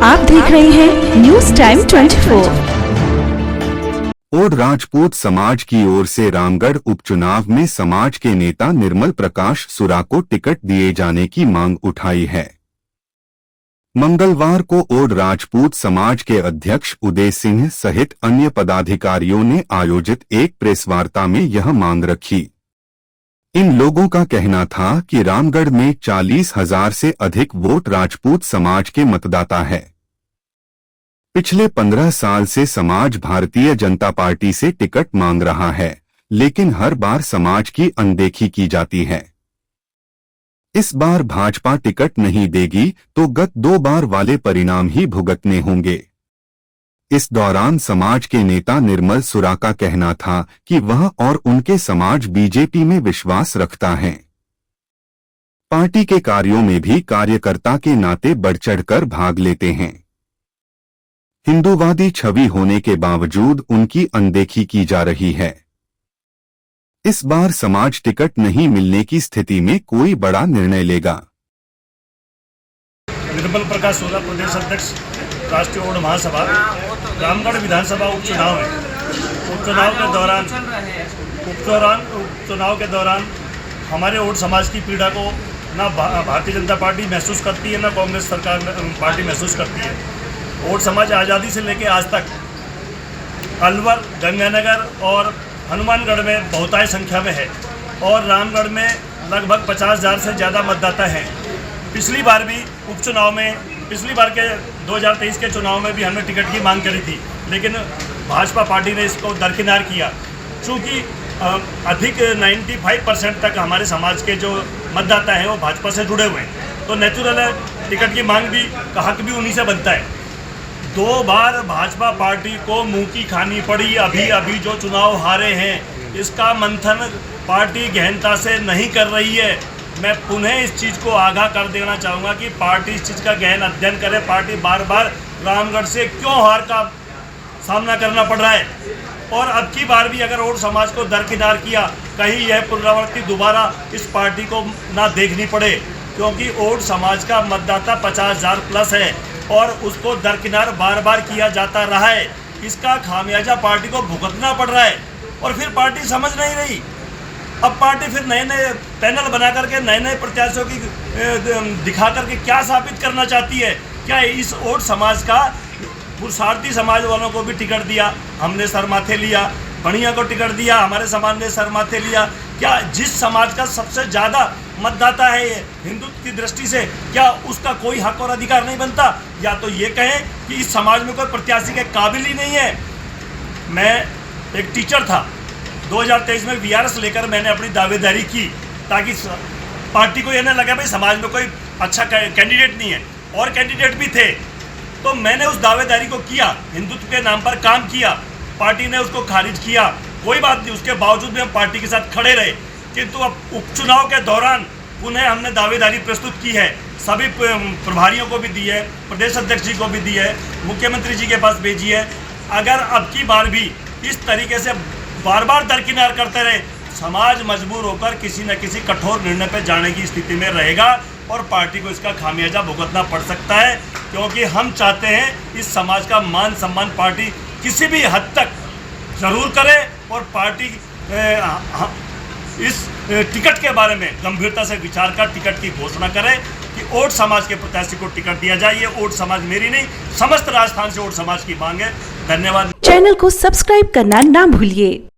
आप देख रहे हैं न्यूज टाइम 24। ओड राजपूत समाज की ओर से रामगढ़ उपचुनाव में समाज के नेता निर्मल प्रकाश सुरा को टिकट दिए जाने की मांग उठाई है। मंगलवार को ओड राजपूत समाज के अध्यक्ष उदय सिंह सहित अन्य पदाधिकारियों ने आयोजित एक प्रेस वार्ता में यह मांग रखी। इन लोगों का कहना था कि रामगढ़ में 40,000 से अधिक वोट राजपूत समाज के मतदाता है। पिछले 15 साल से समाज भारतीय जनता पार्टी से टिकट मांग रहा है, लेकिन हर बार समाज की अनदेखी की जाती है। इस बार भाजपा टिकट नहीं देगी तो गत 2 बार वाले परिणाम ही भुगतने होंगे। इस दौरान समाज के नेता निर्मल सुरा का कहना था कि वह और उनके समाज बीजेपी में विश्वास रखता है। पार्टी के कार्यों में भी कार्यकर्ता के नाते बढ़-चढ़कर भाग लेते हैं। हिंदूवादी छवि होने के बावजूद उनकी अनदेखी की जा रही है। इस बार समाज टिकट नहीं मिलने की स्थिति में कोई बड़ा निर्णय लेगा। निर्मल प्रकाश सुरा, प्रदेश अध्यक्ष राष्ट्रीय ओड महासभा। रामगढ़ विधानसभा उपचुनाव है। उपचुनाव के दौरान हमारे ओड समाज की पीड़ा को ना भारतीय जनता पार्टी महसूस करती है, ना कांग्रेस सरकार पार्टी महसूस करती है। ओड समाज आज़ादी से लेकर आज तक अलवर, गंगानगर और हनुमानगढ़ में बहुतायत संख्या में है और रामगढ़ में लगभग 50,000 से ज़्यादा मतदाता हैं। पिछली बार भी उपचुनाव में, पिछली बार के 2023 के चुनाव में भी हमने टिकट की मांग करी थी, लेकिन भाजपा पार्टी ने इसको दरकिनार किया। चूँकि अधिक 95% तक हमारे समाज के जो मतदाता हैं वो भाजपा से जुड़े हुए हैं, तो नेचुरल है टिकट की मांग भी का हक भी उन्हीं से बनता है। 2 बार भाजपा पार्टी को मुंह की खानी पड़ी। अभी जो चुनाव हारे हैं, इसका मंथन पार्टी गहनता से नहीं कर रही है। मैं पुनः इस चीज़ को आगाह कर देना चाहूँगा कि पार्टी इस चीज़ का गहन अध्ययन करे। पार्टी बार बार रामगढ़ से क्यों हार का सामना करना पड़ रहा है, और अब की बार भी अगर ओड समाज को दरकिनार किया, कहीं यह पुनरावृत्ति दोबारा इस पार्टी को ना देखनी पड़े, क्योंकि ओड समाज का मतदाता 50,000 प्लस है और उसको दरकिनार बार बार किया जाता रहा है। इसका खामियाजा पार्टी को भुगतना पड़ रहा है और फिर पार्टी समझ नहीं रही। अब पार्टी फिर नए नए पैनल बना करके नए नए प्रत्याशियों की दिखा करके क्या साबित करना चाहती है? क्या इस ओड समाज का पुरुषार्थी समाज वालों को भी टिकट दिया, हमने सर माथे लिया, बढ़िया को टिकट दिया, हमारे समाज ने सर माथे लिया। क्या जिस समाज का सबसे ज़्यादा मतदाता है हिंदुत्व की दृष्टि से, क्या उसका कोई हक और अधिकार नहीं बनता? या तो ये कहें कि इस समाज में कोई प्रत्याशी के काबिल ही नहीं है। मैं एक टीचर था, 2023 में वीआरएस लेकर मैंने अपनी दावेदारी की, ताकि पार्टी को यह न लगे भाई समाज में कोई अच्छा कैंडिडेट नहीं है, और कैंडिडेट भी थे। तो मैंने उस दावेदारी को किया, हिंदुत्व के नाम पर काम किया, पार्टी ने उसको खारिज किया। कोई बात नहीं, उसके बावजूद भी हम पार्टी के साथ खड़े रहे। किंतु अब उपचुनाव के दौरान पुनः हमने दावेदारी प्रस्तुत की है, सभी प्रभारियों को भी दी है, प्रदेश अध्यक्ष जी को भी दी है, मुख्यमंत्री जी के पास भेजी है। अगर अब की बार भी इस तरीके से बार बार दरकिनार करते रहे, समाज मजबूर होकर किसी न किसी कठोर निर्णय पर जाने की स्थिति में रहेगा और पार्टी को इसका खामियाजा भुगतना पड़ सकता है। क्योंकि हम चाहते हैं इस समाज का मान सम्मान पार्टी किसी भी हद तक जरूर करे और पार्टी इस टिकट के बारे में गंभीरता से विचार कर टिकट की घोषणा करे कि ओड समाज के प्रत्याशी को टिकट दिया जाए। ये ओड समाज मेरी नहीं, समस्त राजस्थान से ओड समाज की मांग है। धन्यवाद। चैनल को सब्सक्राइब करना ना भूलिए।